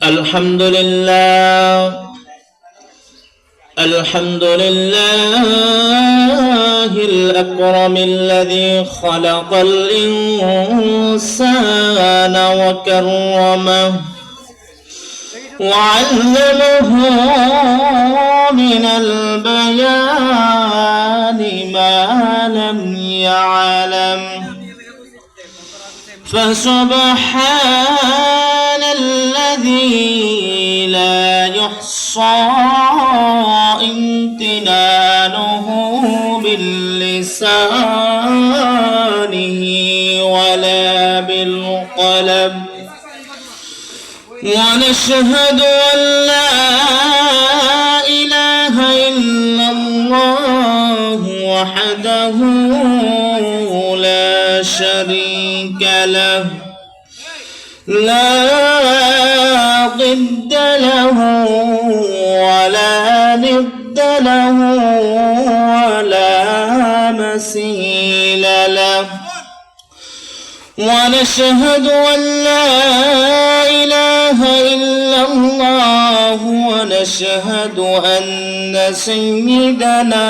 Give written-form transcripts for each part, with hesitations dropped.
الحمد لله الأكرم الذي خلق الإنسان وكرمه وعلمه من البيان ما لم يعلم فسبحان الذي لا يحصى امتنانه باللسانه ولا بالقلم ونشهد أن لا إله إلا الله وحده لا شريك له لا ضد له ولا ند له ولا مثيل له ونشهد أن لا إله إلا الله ونشهد أن سيدنا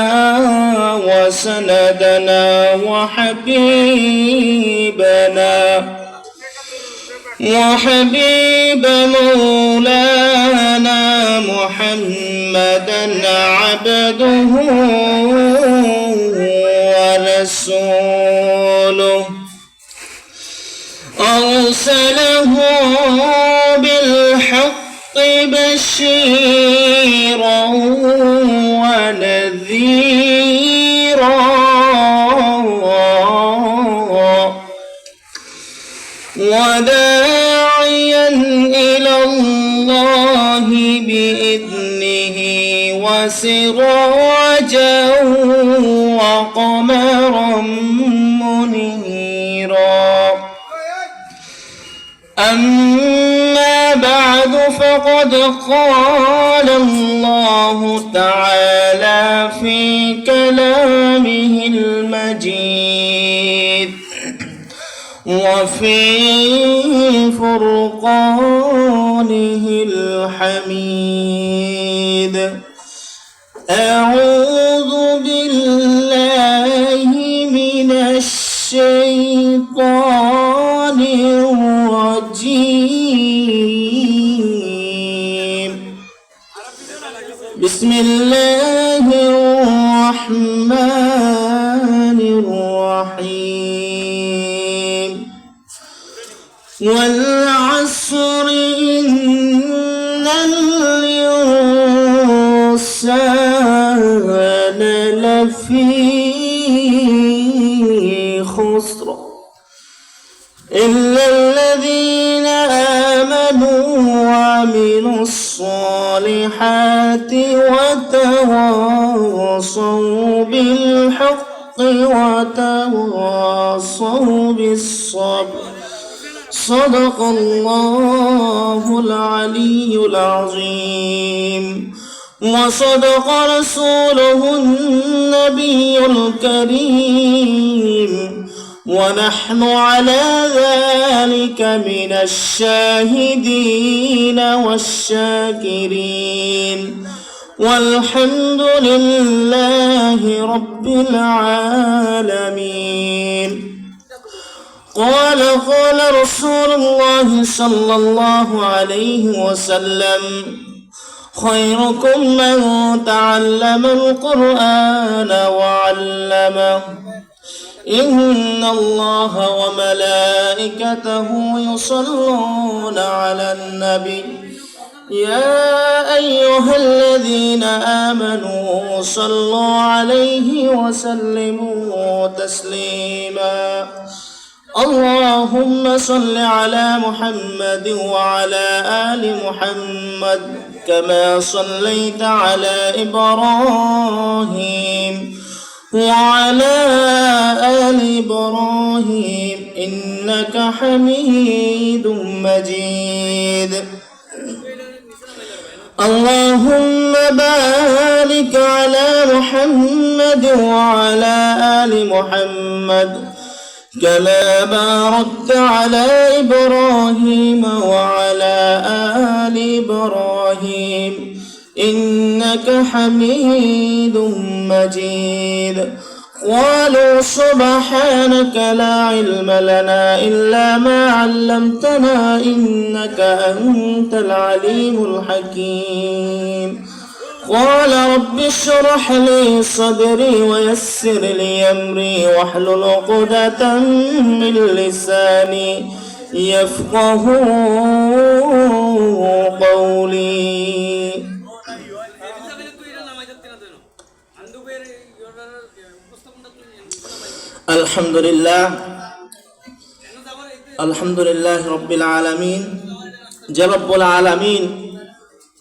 وسندنا وحبيب مولانا محمدا عبده ورسوله أرسله بالحق بشيرا ونذيرا وداعيا إلى الله بإذنه وسراجا وقمرا منيرا أما بعد فقد قال الله تعالى في كلامه المجيد وفي فرقانه الحميد أعوذ بالله من الشيطان الرجيم بسم الله الرحمن الرحيم والعصر إن الإنسان لفي خسر إلا الذين آمنوا وعملوا الصالحات وتواصوا بالحق وتواصوا بالصبر صدق الله العلي العظيم وصدق رسوله النبي الكريم ونحن على ذلك من الشاهدين والشاكرين والحمد لله رب العالمين قال رسول الله صلى الله عليه وسلم خيركم من تعلم القرآن وعلمه إن الله وملائكته يصلون على النبي يا أيها الذين آمنوا صلوا عليه وسلموا تسليما اللهم صل على محمد وعلى آل محمد كما صليت على إبراهيم وعلى آل إبراهيم إنك حميد مجيد اللهم بارك على محمد وعلى آل محمد كما باركت على إبراهيم وعلى آل إبراهيم إنك حميد مجيد قالوا سبحانك لا علم لنا إلا ما علمتنا إنك أنت العليم الحكيم قال رب اشرح لي صدري ويسر لي أمري واحلل عقدة من لساني يفقهوا قولي আলহামদুলিল্লাহ রব্বিল আলামিন। যে রব্বুল আলামিন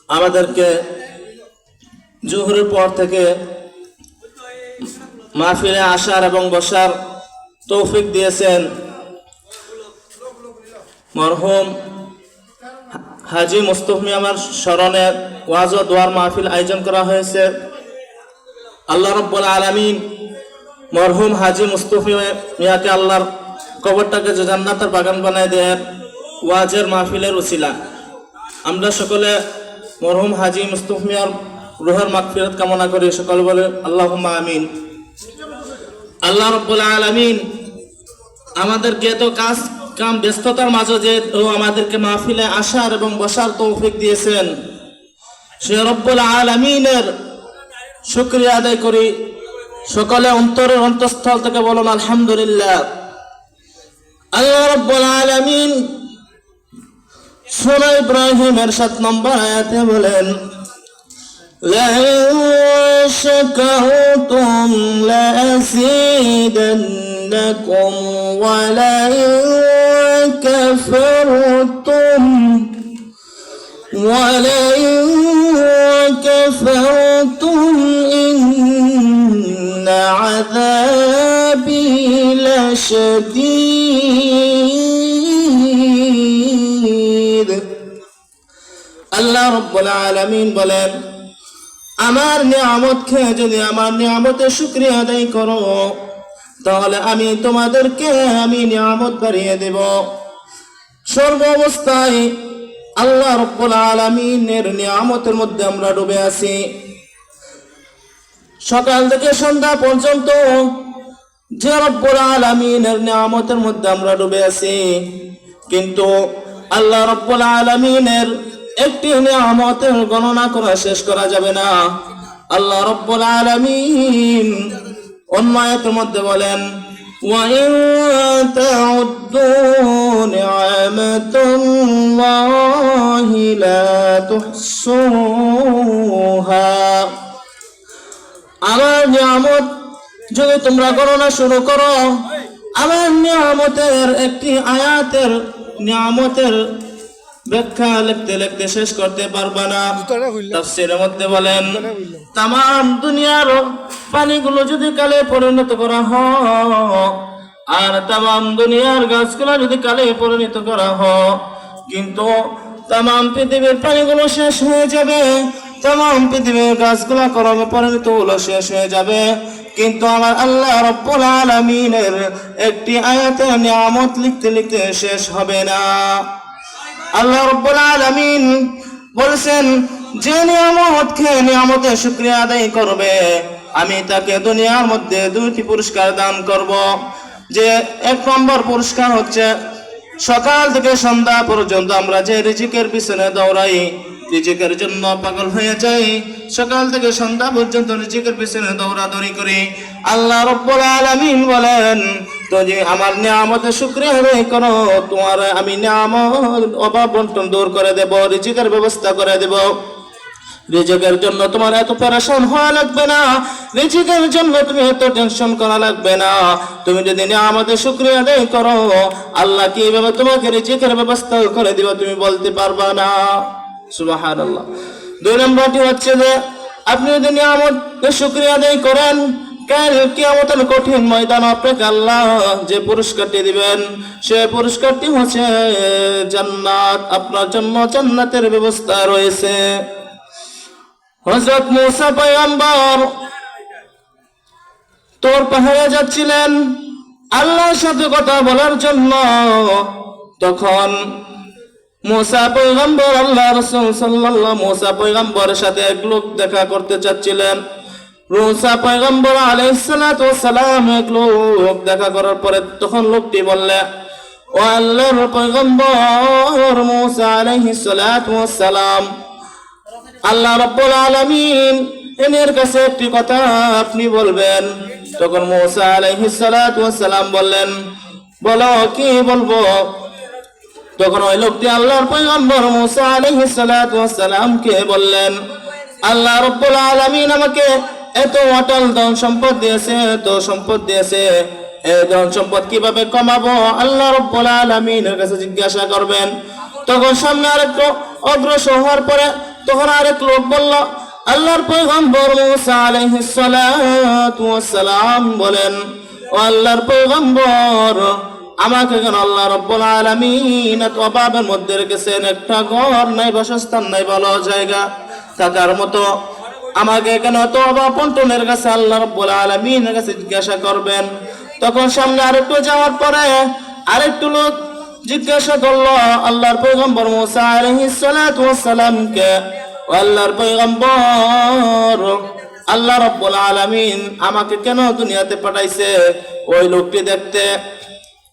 আমাদেরকে জোহরের পর থেকে মাহফিলে আসার এবং বসার তৌফিক দিয়েছেন, মরহুম হাজী মুস্তফা মিয়া আমার স্মরণে ওয়াজ ও দোয়ার মাহফিল আয়োজন করা হয়েছে। আল্লাহ রব্বুল আলামিন মরহুম হাজী মুস্তফা মিয়াকে আল্লাহর কবরটাকে জান্নাতের বাগান বানায় দেন ওয়াজের মাহফিলের উসিলা। আমরা সকলে মরহুম হাজী মুস্তফা মিয়ার রুহের মাগফিরাত কামনা করি, সকলে বলে আল্লাহুম্মা আমিন। আল্লাহ রব্বুল আলামিন আমাদেরকে এত কাজ কাম ব্যস্ততার মাঝে যে আমাদেরকে মাহফিলে আসার এবং বসার তৌফিক দিয়েছেন, সে রব্বুল আলামিনের শুকরিয়া আদায় করি। সকলে অন্তরের অন্তঃস্থল থেকে বলুন আলহামদুলিল্লাহ। আল্লাহ রাব্বুল আলামিন সূরা ইব্রাহিমের 7 নম্বর আয়াতে বলেন, লা শাকারতুম লা আযীদান্নাকুম ওয়া লা কাফারতুম إن عذابي لشديد। আল্লাহ রাব্বুল আলামিন বলেন, আমার নিয়ামত খেয়ে যদি আমার নিয়ামতের শুকরিয়া আদায় করো তাহলে আমি তোমাদেরকে নিয়ামত বাড়িয়ে দেব। সর্ব অবস্থায় আল্লাহ রাব্বুল আলামিনের নিয়ামতের মধ্যে আমরা ডুবে আছি। সকাল থেকে সন্ধ্যা পর্যন্ত যে রব্বুল আলামিনের নিয়ামতের মধ্যে আমরা ডুবে আছি, কিন্তু আল্লাহ রাব্বুল আলামিনের একটি নিয়ামতের গণনা করা শেষ করা যাবে না। আল্লাহ রাব্বুল আলামিন অন্য আয়াতের মধ্যে বলেন, وَإِن تَعُدُّوا نِعْمَةَ اللَّهِ لَا تُحْصُوهَا। আমার নিয়ামত যদি তোমরা গণনা শুরু করো, আমার নিয়ামতের একটি আয়াতের নিয়ামতের ব্যাখ্যা লিখতে লিখতে শেষ করতে পারবা না। তাফসীরের মধ্যে বলেন, তাম দুনিয়ার পানিগুলো যদি কালে পরিণত করা হয় আর তাম দুনিয়ার গাছগুলো যদি কালে পরিণত করা হয়, কিন্তু তাম পৃথিবীর পানিগুলো শেষ হয়ে যাবে, তাম পৃথিবীর গাছগুলো কর্মে পরিণত হলো শেষ হয়ে যাবে, কিন্তু আমার আল্লাহ রাব্বুল আলামিনের একটি আয়াতের নিয়ামত লিখতে লিখতে শেষ হবে না। আল্লাহ রাব্বুল আলামিন বলেছেন, যে নিয়ামত খেয়ে নিয়ামতের শুকরিয়া আদায় করবে আমি তাকে দুনিয়ার মধ্যে 2টি পুরস্কার দান করব। যে 1 নম্বর পুরস্কার হচ্ছে, সকাল থেকে সন্ধ্যা পর্যন্ত আমরা যে রিজিকের পিছনে দৌড়াই, রিজিকের জন্য পাগল হয়ে যাই, সকাল থেকে সন্ধ্যা পর্যন্ত রিজিকের পিছনে দৌড়াদৌড়ি করি, আল্লাহ রাব্বুল আলামিন বলেন, যদি আমার নিয়ামতের শুকরিয়া আদায় করো তোমার আমি নিয়ামত অভাব বন্টন দূর করে দেব, রিজিকের ব্যবস্থা করে দেব। রিজিকের জন্য তোমার এত পেরেশান হওয়া লাগবে না, রিজিকের জন্য তুমি এত টেনশন করা লাগবে না। তুমি যদি নিয়ামতের শুকরিয়া আদায় করো, আল্লাহ কিভাবে তোমাকে রিজিকের ব্যবস্থা করে দিবে তুমি বলতে পারবা না। সুবহানাল্লাহ। 2 নম্বরটি হচ্ছে যে আপনি যদি নিয়ামতের শুকরিয়া আদায় করেন, কাল কিয়ামতের কঠিন ময়দান আপনাকে আল্লাহ যে পুরস্কারটি দিবেন সে পুরস্কারটি হচ্ছে জান্নাত। আপনার জন্য জান্নাতের ব্যবস্থা রয়েছে। হযরত মুসা পয়গম্বর তোর পাহাড়ে যাচ্ছিলেন আল্লাহর সাথে কথা বলার জন্য, তখন মুসা পয়গম্বর আল্লাহ রাসূল সাল্লাল্লাহু মুসা পয়গম্বরের সাথে এক লোক দেখা করতে চাচ্ছিলেন। মুসা পয়গম্বর আলাইহিস সালাতু ওয়াস সালাম এক লোক দেখা করার পরে তখন লোকটি বললে, ও আল্লাহর পয়গম্বর মুসা আলাইহিস সালাতু ওয়াস সালাম, আল্লাহ রাব্বুল আলামিন এর কাছে একটি কথা আপনি বলবেন। তখন মুসা আলাইহিস সালাতু ওয়াস সালাম বললেন, বলো কি বলবো। তখন ওই লোকটি আল্লাহর পয়গম্বর মুসা আলাইহিস সালাতু ওয়াস সালামকে বললেন, আল্লাহ রাব্বুল আলামিন আমাকে এত অটল ধন সম্পদ দিয়েছে, এত সম্পদ দিয়েছে, এই ধন সম্পদ কিভাবে কমাবো আল্লাহ রাব্বুল আলামিনের কাছে জিজ্ঞাসা করবেন। তখন সামনে আরেকটু অগ্রসর হওয়ার পরে তখন আরেক লোক বলল, আল্লাহর পয়গম্বর মুসা আলাইহিস সালাতু ওয়াস সালাম বলেন, ও আল্লাহর পয়গম্বর আমাকে কেন আল্লাহ রাব্বুল আলামিন এত অভাবের মধ্যে রেখেছেন, একটা ঘর নাই, বাসস্থান নাই, ভালো জায়গা থাকার মতো, আমাকে কেন এত অভাব বন্টনের কাছে আল্লাহ রাব্বুল আলামিনের কাছে জিজ্ঞাসা করবেন। তখন সামনে আরেকটু যাওয়ার পরে আরেকটু লোক জিজ্ঞাসা করলো আল্লাহর পয়গম্বর মুসা আলাইহিস সালাতু ওয়াস সালামকে, আল্লাহর পয়গম্বর আল্লাহ রাব্বুল আলামিন আমাকে কেন দুনিয়াতে পাঠাইছে। ওই লোকটি দেখতে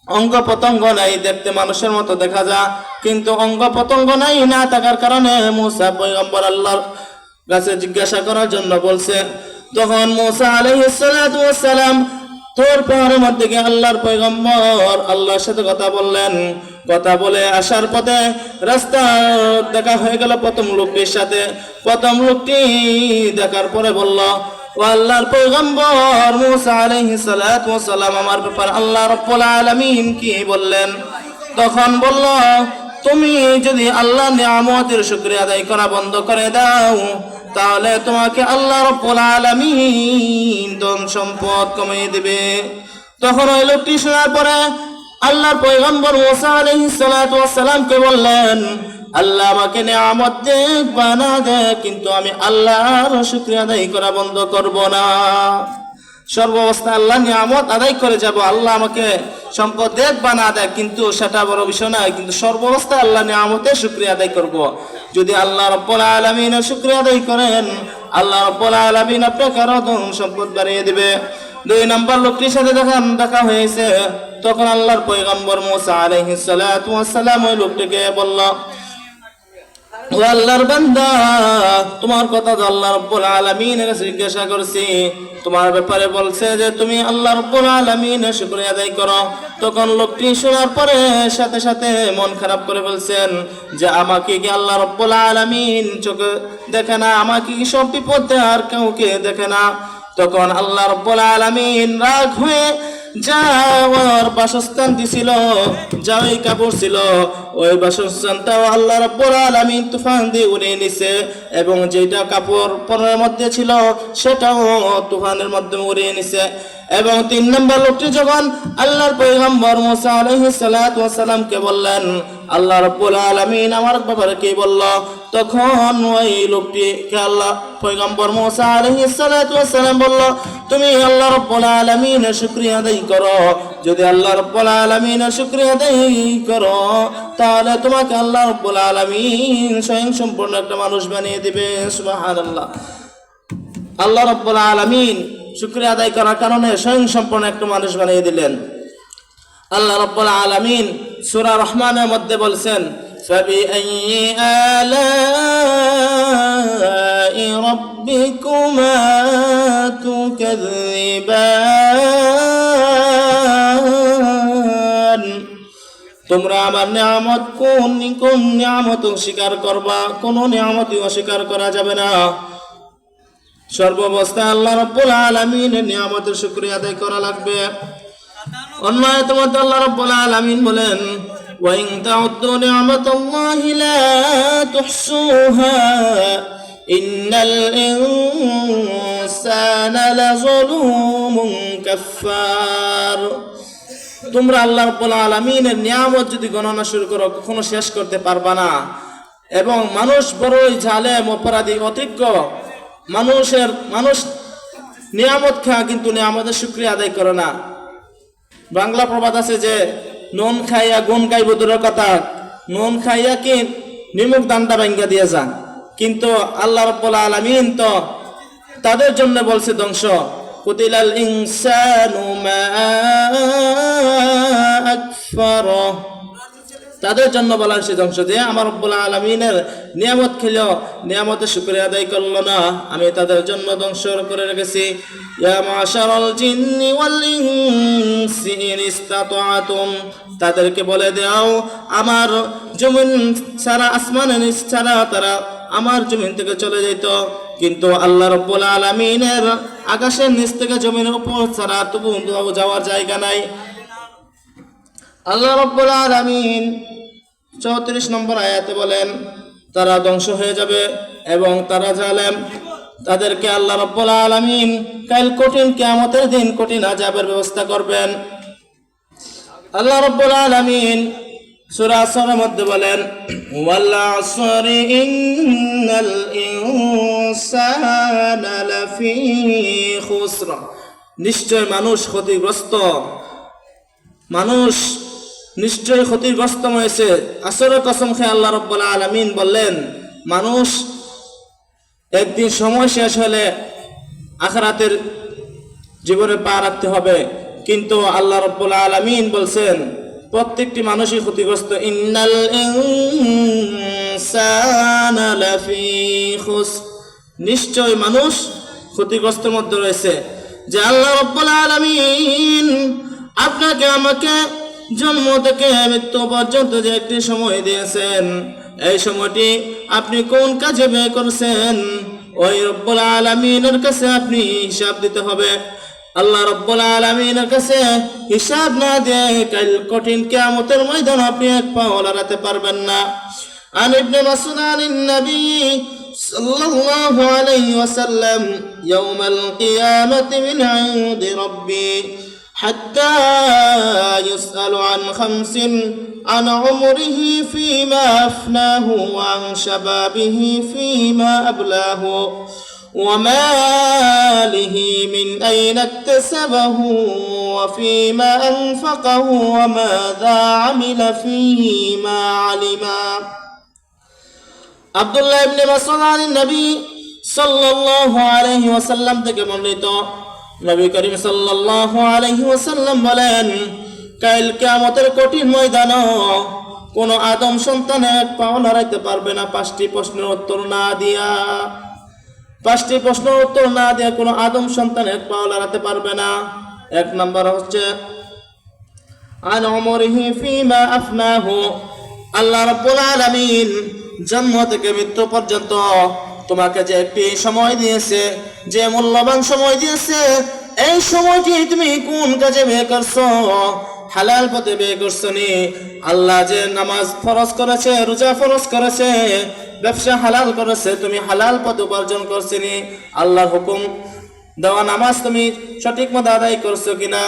অঙ্গ প্রত্যঙ্গ নাই, দেখতে মানুষের মতো দেখা যায়, কিন্তু অঙ্গ প্রত্যঙ্গ নাই না থাকার কারণে মুসা পয়গম্বর আল্লাহর কাছে জিজ্ঞাসা করার জন্য বলছে। তখন মুসা আলাইহিস সালাতু ওয়াস সালাম তোর পাহাড়ের মধ্যে গিয়ে আল্লাহর পয়গম্বর আল্লাহর সাথে কথা বললেন। কথা বলে আসার পথে রাস্তা দেখা হয়ে গেল প্রথম লোকটির সাথে। প্রথম লোকটি দেখার পরে বলল, ও আল্লাহর পয়গম্বর মুসা আলাইহিস সালাতু ওয়াস সালাম আমার ব্যাপারে আল্লাহ রাব্বুল আলামিন কি বললেন। তখন বলল, তুমি যদি আল্লাহর নিয়ামতের শুকরিয়া আদায় করা বন্ধ করে দাও তাহলে তোমাকে আল্লাহ রাব্বুল আলামিন ধন সম্পদ কমিয়ে দিবে। তখন ওই লোকটি শোনার পরে আল্লাহর পয়গম্বর মুসা আলাইহিস সালাতু ওয়াস সালামকে বললেন, আল্লাহ আমাকে নিয়ামত দেখ বা না দেখ, কিন্তু আমি আল্লাহর শুকরিয়া আদায় করা বন্ধ করব না। সর্বাবস্থা আল্লাহ নিয়ামত আদায় করে যাব, আল্লাহ আমাকে সম্পদ দেখ বা না দেখ কিন্তু সেটা বড় বিষয় নয়, কিন্তু সর্বাবস্থা আল্লাহ নিয়ামতের শুকরিয়া আদায় করব। যদি আল্লাহ রাব্বুল আলামিনের শুকরিয়া আদায় করেন আল্লাহ রাব্বুল আলামিন আপনাকে আরো ধন সম্পদ বাড়িয়ে দিবে। 2 নম্বর লোকটির সাথে দেখা হয়েছে। তখন আল্লাহর পয়গম্বর মুসা আলাইহিস সালাতু ওয়াস সালাম ওই লোকটিকে বলল, ও আল্লাহর বান্দা তোমার কথা তো আল্লাহ রাব্বুল আলামিনের কাছে জিজ্ঞাসা করছি, তোমার ব্যাপারে বলছে যে তুমি আল্লাহ রাব্বুল আলামিনের শুকরিয়া আদায় করো। তখন লোকটি শোনার পরে সাথে সাথে মন খারাপ করে বলছেন যে আমাকে কি আল্লাহ রাব্বুল আলামিন চোখে দেখে না, আমাকে কি সব বিপদে আর কাউকে দেখে না। তখন আল্লাহ রাব্বুল আলামিন রাগ হয়ে যা ওর বাসস্থান দিছিল, যা ওই কাপড় ছিল, ওই বাসস্থানটাও আল্লাহ রাব্বুল আলামিন তুফান দিয়ে উড়িয়ে নিছে, এবং যেটা কাপড় পরনের মধ্যে ছিল সেটাও তুফানের মাধ্যমে উড়িয়ে নিছে। এবং 3 নম্বর লোকটি যখন আল্লাহর পয়গম্বর মুসা আলাইহিস সালাতু ওয়াস সালামকে বললেন, আল্লাহ রাব্বুল আলামিন আমার ব্যাপারে কি বলল, তখন ওই লোকটিকে আল্লাহ পয়গম্বর মুসা আলাইহিস সালাতু ওয়াস সালাম বলল, তুমি আল্লাহ রাব্বুল আলামিনের শুকরিয়া আদায় করো। যদি আল্লাহ রাব্বুল আলামিনের শুকরিয়া আদায় করো তাহলে তোমাকে আল্লাহ রাব্বুল আলামিন স্বয়ং সম্পূর্ণ একটা মানুষ বানিয়ে দিবে। সুবহানাল্লাহ। আল্লাহ রাব্বুল আলামিন শুকরিয়া আদায় করার কারণে স্বয়ং সম্পূর্ণ একটা মানুষ বানিয়ে দিলেন। আল্লাহ রাব্বুল আলামিন সূরা রহমানের মধ্যে বলছেন, ফাবিআইয়ি আলাই রাব্বিকুমা তুকাযযিবান, তোমরা আমার নিয়ামত কোন নিয়ামত স্বীকার করবা, কোন নিয়ামতই অস্বীকার করা যাবে না। সর্বাবস্থায় আল্লাহ রাব্বুল আলামিনের নিয়ামতের শুকরিয়া আদায় করা লাগবে। অন্য আয়াতের মধ্যে আল্লাহ রাব্বুল আলামিন বলেন, ওয়া ইন তাউদ্দু নি'মাতাল্লাহি লা তুহসুহা ইন্নাল ইনসানা লাযুলুমুন কাফফার। তোমরা আল্লাহ রাব্বুল আলামিনের নিয়ামত যদি গণনা শুরু করো কখনো শেষ করতে পারবা না। এবং মানুষ বড়ই জালেম, অপরাধী, অতিজ্ঞ। মানুষ নিয়ামত খায় কিন্তু নিয়ামতের শুকরিয়া আদায় করে না। বাংলা প্রবাদ আছে যে নুন খাইয়া গুণ গাইব দূরের কথা, নুন খাইয়া কি নিমুখ দানটা ভাঙ্গা দিয়ে যান, কিন্তু আল্লাহ রাব্বুল আলামিন তো তাদের জন্য বলছে ধ্বংস। কুতিলাল ইনসানু মা আকফারা, তাদের জন্য বলা হয়েছে ধ্বংস, যে আমার রব্বুল আলামিনের নিয়ামত খেলো, নিয়ামতের শুকরিয়া আদায় করলো না, আমি তাদের জন্য ধ্বংস করে রেখেছি। ইয়া মাশারাল জিন্নি ওয়াল ইনসি ইন ইসতাতাতুম, তাদেরকে বলে দাও আমার জমিন ছাড়া, আসমানের নিচ ছাড়া তারা আমার জমিন থেকে চলে যেত, কিন্তু আল্লাহ রাব্বুল আলামিনের আকাশের নিচ থেকে জমিনের উপর ছাড়া তবু যাওয়ার জায়গা নাই। আল্লাহ রাব্বুল আলামিন 34 নম্বর আয়াতে বলেন তারা ধ্বংস হয়ে যাবে এবং তারা জালেম, তাদেরকে আল্লাহ রাব্বুল আলামিন কাল কঠিন কিয়ামতের দিন কঠিন আযাবের ব্যবস্থা করবেন। আল্লাহ রাব্বুল আলামিন সূরা আসরের মধ্যে বলেন ওয়াল আসরি ইন্নাল ইনসানা লাফি খুসর, নিশ্চয় মানুষ ক্ষতিগ্রস্ত, মানুষ নিশ্চয় ক্ষতিগ্রস্ত হয়েছে। আসরের কসম খেয়ে আল্লাহ রাব্বুল আলামিন বললেন মানুষ একদিন সময় শেষ হলে আখিরাতের জীবনে পা রাখতে হবে, কিন্তু আল্লাহ রাব্বুল আলামিন বলছেন প্রত্যেকটি মানুষই ক্ষতিগ্রস্ত। ইন্নাল ইনসানা লাফি খুসর, নিশ্চয় মানুষ ক্ষতিগ্রস্তের মধ্যে রয়েছে। যে আল্লাহ রাব্বুল আলামিন আপনাকে আমাকে জন্ম থেকে মৃত্যু পর্যন্ত যে একটি সময় দিয়েছেন, এই সময়টি আপনি কোন কাজে ব্যয় করছেন ওই রব্বুল আলামিনের কাছে আপনি হিসাব দিতে হবে। আল্লাহ রব্বুল আলামিনের কাছে হিসাব না দিয়ে কাল কঠিন কিয়ামতের ময়দানে আপনি এক পাও লড়াতে পারবেন না। আন ইবনে মাসউদ আনিন নবী সাল্লাল্লাহু আলাইহি ওয়াসাল্লাম ইয়াউমাল কিয়ামাতি মিন ইনদি রাব্বি حتى يسأل عن 5 عن عمره فيما أفناه وعن شبابه فيما أبلاه وماله من أين اكتسبه وفيما أنفقه وماذا عمل فيما علما. عبد الله بن مسعود عن النبي صلى الله عليه وسلم থেকে বর্ণিত নবী করিম সাল্লাল্লাহু আলাইহি ওয়াসাল্লাম বলেন কাল কিয়ামতের কঠিন ময়দানে কোন আদম সন্তান এক পাও লড়াইতে পারবে না 5টি প্রশ্নের উত্তর না দিয়া। 5টি প্রশ্নের উত্তর না দিয়া কোন আদম সন্তান এক পাও লড়াতে পারবে না। 1 নাম্বার হচ্ছে আন উমরিহি ফিমা আফনাহু, আল্লাহ রাব্বুল আলামিন জন্ম থেকে মৃত্যু পর্যন্ত তোমাকে যে একটি সময় দিয়েছে, যে মূল্যবান সময় দিয়েছে, এই সময়টি তুমি কোন কাজে ব্যয় করছো? হালাল পথে ব্যয় করছো নি? আল্লাহ যে নামাজ ফরজ করেছে, রোজা ফরজ করেছে, ব্যবসা হালাল করেছে, তুমি হালাল পথে উপার্জন করছো নি? আল্লাহর হুকুম দেওয়া নামাজ তুমি সঠিক মতো আদায় করছো কিনা?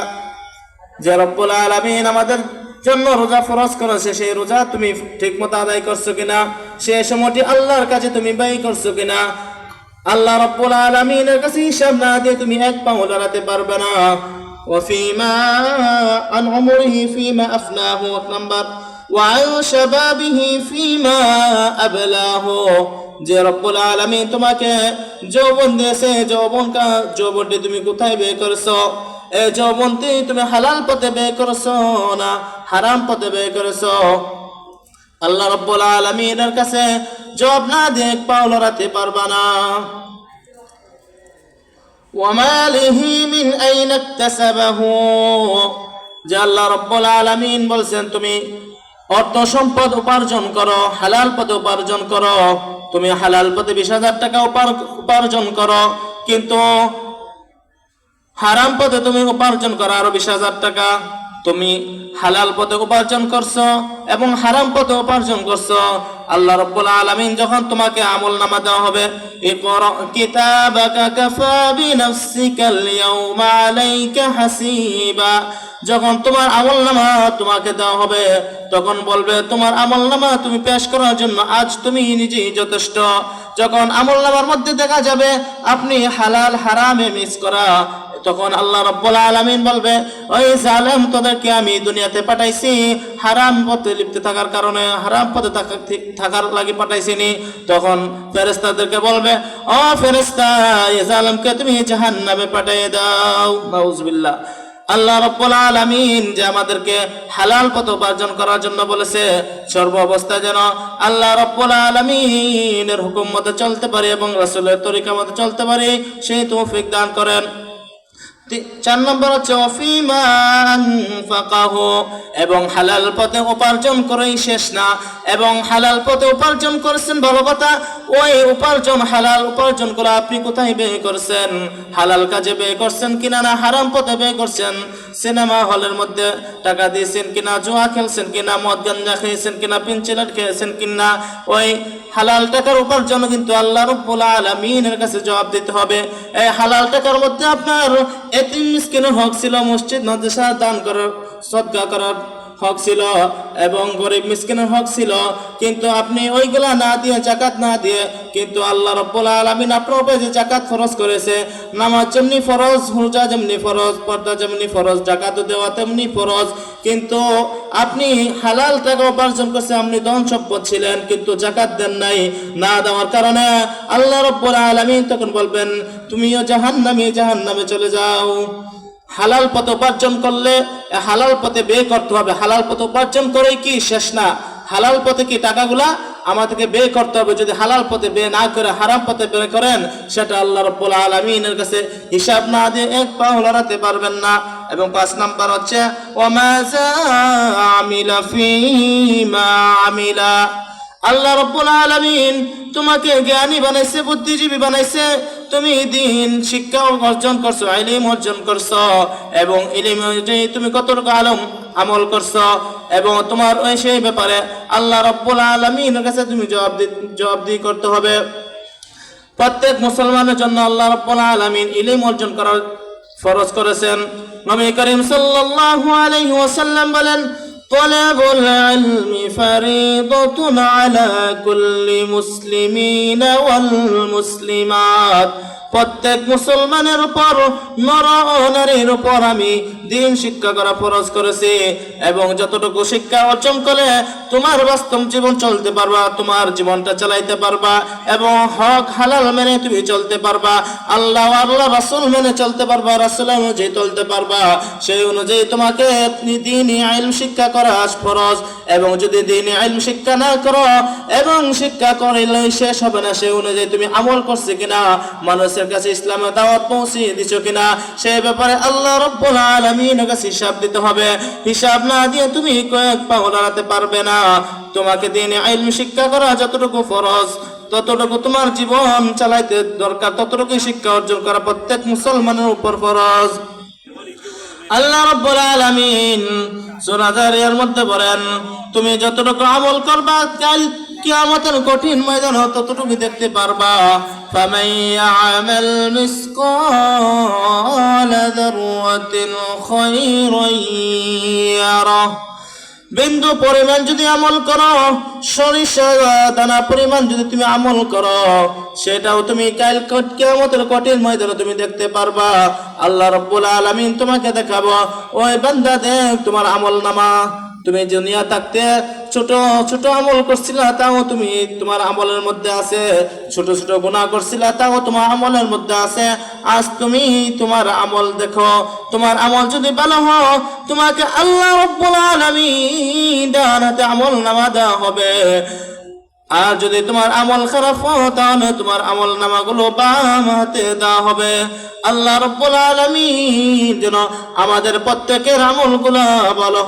যে রব্বুল আলামিন আমাদের জন্য রোজা ফরজ করেছে, সেই রোজা তুমি ঠিক মতো আদায় করছো কিনা? সেই সময়টি আল্লাহর কাছে তুমি ব্যয় করছো কিনা? আল্লাহ রাব্বুল আলামিনের কাছে হিসাব না দিয়ে তুমি এক পাও লড়াতে পারবে না। ওয়াফিমা আন উমরিহি ফিমা আফনাহু, 1 নাম্বার ওয়া আন শাবাবিহি ফিমা আবলাহু, যে রব্বুল আলামিন তোমাকে যৌবন দিয়েছে, যৌবনটি তুমি কোথায় ব্যয় করছো? এই যৌবনটি তুমি হালাল পথে ব্যয় করছো না হারাম পথে ব্যয় করছো? আল্লাহ রাব্বুল আলামিনের কাছে জবাব না দিয়ে এক পাও লড়াতে পারবা না। ওয়ামালিহি মিন আইনা ইকতাসাবাহু, যে আল্লাহ রাব্বুল আলামিন বলছেন তুমি অর্থ সম্পদ উপার্জন করো, হালাল পথে উপার্জন করো, তুমি হালাল পথে 20,000 টাকা উপার্জন করো, কিন্তু হারাম পথে তুমি উপার্জন করো আরো 20,000 টাকা। তুমি হালাল পথে উপার্জন করছো এবং হারাম পথে উপার্জন করছো, আল্লাহ রাব্বুল আলামিন যখন তোমাকে আমলনামা দেওয়া হবে, ইকরা কিতাবাকা কাফা বিনাফসিকাল ইয়াউমা আলাইকা হাসিবা, যখন তোমার আমলনামা তোমাকে দেওয়া হবে তখন বলবে তোমার আমলনামা তুমি পেশ করার জন্য আজ তুমি নিজেই যথেষ্ট। যখন আমলনামার মধ্যে দেখা যাবে আপনি হালাল হারামে মিস করা তখন আল্লাহ রাব্বুল আলামিন বলবে, ওই জালেম, তোদেরকে আমি দুনিয়াতে পাঠাইছি হারাম পথে লিপ্ত থাকার কারণে, হারাম পথে থাকার লাগি পাঠাইছিনি। তখন ফেরেশতাদেরকে বলবে, ও ফেরেশতা, এই জালেমকে তুমি জাহান্নামে পাঠিয়ে দাও। নাউজুবিল্লাহ। আল্লাহ রাব্বুল আলামিন যে আমাদেরকে হালাল পথ উপার্জন করার জন্য বলেছে, সর্ব অবস্থায় যেন আল্লাহ রাব্বুল আলামিনের হুকুম মতে চলতে পারি এবং রাসূলের তরিকা মতে চলতে পারি, সেই তৌফিক দান করেন। 4 নম্বর হচ্ছে ওয়াফিমা আনফাকাহু, এবং হালাল পথে উপার্জন করেই শেষ না, এবং হালাল পথে উপার্জন করেছেন ভালো কথা, ওই উপার্জন হালাল উপার্জন করে আপনি কোথায় ব্যয় করছেন? হালাল কাজে ব্যয় করছেন কিনা, না হারাম পথে ব্যয় করছেন? সিনেমা হলের মধ্যে টাকা দিয়েছেন কিনা, জুয়া খেলছেন কিনা, মদ গাঞ্জা খেয়েছেন কিনা, পিনচিলাট খেয়েছেন কিনা? ওই হালাল টাকার উপার্জন কিন্তু আল্লাহ রাব্বুল আলামিনের কাছে জবাব দিতে হবে। এই হালাল টাকার মধ্যে আপনার এতিম মিসকিনের হক ছিল, মসজিদ মাদ্রাসা দান করার, সদকা করার হক ছিল, এবং গরিব মিসকিনের হক ছিল, কিন্তু আপনি ওইগুলা না দিয়ে, যাকাত না দিয়ে, কিন্তু আল্লাহ রাব্বুল আলামিন আপনার উপরে যে যাকাত ফরজ করেছে, নামাজ যেমনি ফরজ, রোজা যেমনি ফরজ, পর্দা যেমনি ফরজ, যাকাত দেওয়া তেমনি ফরজ, কিন্তু আপনি হালাল টাকা উপার্জন করছেন, আপনি ধন সম্পদ ছিলেন, কিন্তু যাকাত দেন নাই, না দেওয়ার কারণে আল্লাহ রাব্বুল আলামিন তখন বলবেন, তুমিও জাহান্নামে চলে যাও। হালাল পথে উপার্জন করলে হালাল পথে ব্যয় করতে হবে। হালাল পথে উপার্জন করেই কি শেষ না, হালাল পথে কি টাকাগুলা আমাদেরকে ব্যয় করতে হবে। যদি হালাল পথে ব্যয় না করে হারাম পথে ব্যয় করেন, সেটা আল্লাহ রাব্বুল আলামিনের কাছে হিসাব না দিয়ে এক পাও লড়াতে পারবেন না। এবং 5 নাম্বার হচ্ছে ওয়ামা আমিলা ফিমা আমিলা, আল্লাহ রাব্বুল আলামিন তোমাকে জ্ঞানী বানাইছে, বুদ্ধিজীবী বানাইছে, তুমি দিন শিক্ষা অর্জন করছো, ইলম অর্জন করছো, এবং ইলম অনুযায়ী তুমি কতটুকু আমল করছো, এবং তোমার ওই সেই ব্যাপারে আল্লাহ রাব্বুল আলামিনের কাছে তুমি জবাবদিহি করতে হবে। প্রত্যেক মুসলমানের জন্য আল্লাহ রাব্বুল আলামিন ইলম অর্জন করার ফরজ করেছেন। নবী করিম সাল্লাল্লাহু আলাইহি ওয়াসাল্লাম বলেন, তালাবুল ইলমি ফরিদাতুন আলা কুল্লি মুসলিমিন ওয়াল মুসলিমাত, প্রত্যেক মুসলমানের উপর, নর ও নারীর উপর আমি দিন শিক্ষা করা ফরজ করেছি, এবং যতটুকু শিক্ষা অর্জন করে তোমার বাস্তব জীবন চলতে পারবা, তোমার জীবনটা চালাইতে পারবা, এবং হক হালাল মেনে তুমি চলতে পারবা, আল্লাহ রাসূল মেনে চলতে পারবা, রাসূল অনুযায়ী চলতে পারবা, সেই অনুযায়ী তোমাকে দ্বীনি ইলম শিক্ষা করা ফরজ। এবং যদি দ্বীনি ইলম শিক্ষা না করো, এবং শিক্ষা করলে শেষ হবে না, সেই অনুযায়ী তুমি আমল করছো কিনা, মানুষের কাছে ইসলামের দাওয়াত পৌঁছে দিছো কিনা, সেই ব্যাপারে আল্লাহ রাব্বুল আলামিনের কাছে হিসাব দিতে হবে। হিসাব না দিয়ে তুমি কয়েক পাও লড়াতে পারবে না। তোমাকে দ্বীনি ইলম শিক্ষা করা যতটুকু ফরজ, ততটুকু তোমার জীবন চালাইতে দরকার, ততটুকু শিক্ষা অর্জন করা প্রত্যেক মুসলমানের উপর ফরজ। আল্লাহ রাব্বুল আলামিন সূরা যারিয়ার মধ্যে বলেন, তুমি যতটুকু আমল করবা কাল কিয়ামতের কঠিন ময়দান ততটুকু দেখতে পারবা। ফামান ইয়ামাল মিসকালা যাররাতিন খায়রান ইয়ারা, বিন্দু পরিমাণ যদি আমল করো, সরিষা দানা পরিমাণ যদি তুমি আমল করো, সেটাও তুমি কাল কিয়ামতের কঠিন ময়দানে তুমি দেখতে পারবা। আল্লাহ রাব্বুল আলামিন তোমাকে দেখাবো, ওই বান্দা দেখ তোমার আমল নামা, তুমি দুনিয়া থাকতে ছোট ছোট আমল করছিলা, তাও তুমি তোমার আমলের মধ্যে আছে, ছোট ছোট গুনাহ করছিলা, তাও তোমার আমলের মধ্যে আছে। আজ তুমি তোমার আমল দেখো, তোমার আমল যদি ভালো হয়, তোমাকে আল্লাহ রাব্বুল আলামিন ডানাতে আমল নামা দেওয়া হবে। আর যদি তোমার আমল খারাপ হয়, তাহলে তোমার আমল নামাগুলো বাম হাতে দেওয়া হবে। আল্লাহ রাব্বুল আলামিন যেন আমাদের প্রত্যেকের আমলগুলো ভালো